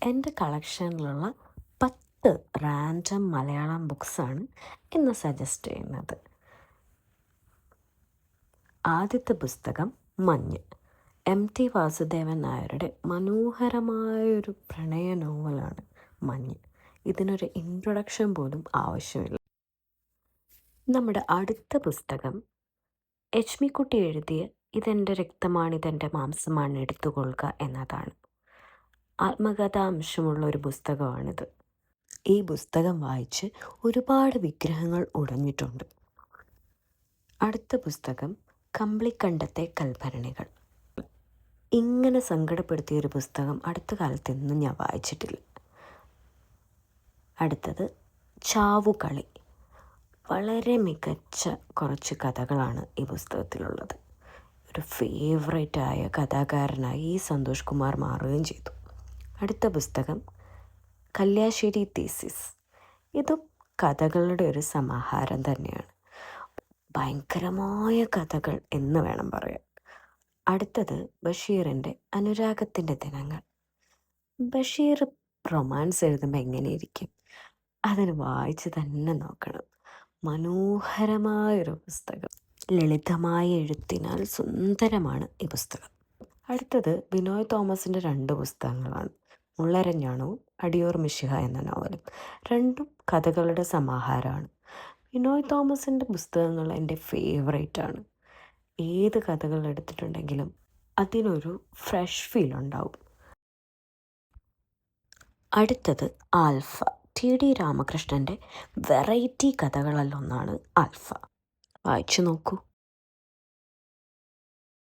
എൻ്റെ കളക്ഷനിലുള്ള 10 റാൻഡം മലയാളം ബുക്സാണ് ഇന്ന് സജസ്റ്റ് ചെയ്യുന്നത്. ആദ്യത്തെ പുസ്തകം മഞ്ഞ്. MT വാസുദേവൻ നായരുടെ മനോഹരമായൊരു പ്രണയ നോവലാണ് മഞ്ഞ്. ഇതിനൊരു ഇൻട്രൊഡക്ഷൻ പോലും ആവശ്യമില്ല. നമ്മുടെ അടുത്ത പുസ്തകം എച്ച്മിക്കുട്ടി എഴുതിയ ഇതെൻ്റെ രക്തമാണ് ഇതെൻ്റെ മാംസമാണ് എടുത്തുകൊള്ളുക എന്നതാണ്. ആത്മകഥാംശമുള്ള ഒരു പുസ്തകമാണിത്. ഈ പുസ്തകം വായിച്ച് ഒരുപാട് വിഗ്രഹങ്ങൾ ഉടഞ്ഞിട്ടുണ്ട്. അടുത്ത പുസ്തകം കമ്പിളിക്കണ്ടത്തെ കൽഭരണികൾ. ഇങ്ങനെ സങ്കടപ്പെടുത്തിയൊരു പുസ്തകം അടുത്ത കാലത്തൊന്നും ഞാൻ വായിച്ചിട്ടില്ല. അടുത്തത് ചാവുകളി. വളരെ മികച്ച കുറച്ച് കഥകളാണ് ഈ പുസ്തകത്തിലുള്ളത്. ഒരു ഫേവറേറ്റായ കഥാകാരനായി ഈ സന്തോഷ് കുമാർ മാറുകയും ചെയ്തു. അടുത്ത പുസ്തകം കല്യാശ്ശേരി തീസിസ്. ഇതും കഥകളുടെ ഒരു സമാഹാരം തന്നെയാണ്. ഭയങ്കരമായ കഥകൾ എന്ന് വേണം പറയാൻ. അടുത്തത് ബഷീറിൻ്റെ അനുരാഗത്തിൻ്റെ ദിനങ്ങൾ. ബഷീർ റൊമാൻസ് എഴുതുമ്പോൾ എങ്ങനെയിരിക്കും? അതിന് വായിച്ച് തന്നെ നോക്കണം. മനോഹരമായൊരു പുസ്തകം. ലളിതമായ എഴുത്തിനാൽ സുന്ദരമാണ് ഈ പുസ്തകം. അടുത്തത് ബിനോയ് തോമസിൻ്റെ 2 പുസ്തകങ്ങളാണ്. മുള്ളരഞ്ഞാണവും അടിയോർ മിശിഹ എന്ന നോവലും. രണ്ടും കഥകളുടെ സമാഹാരമാണ്. ബിനോയ് തോമസിൻ്റെ പുസ്തകങ്ങൾ എൻ്റെ ഫേവറേറ്റാണ്. ഏത് കഥകൾ എടുത്തിട്ടുണ്ടെങ്കിലും അതിനൊരു ഫ്രഷ് ഫീൽ ഉണ്ടാവും. അടുത്തത് ആൽഫ. TD രാമകൃഷ്ണൻ്റെ വെറൈറ്റി കഥകളിലൊന്നാണ് ആൽഫ. വായിച്ചു നോക്കൂ.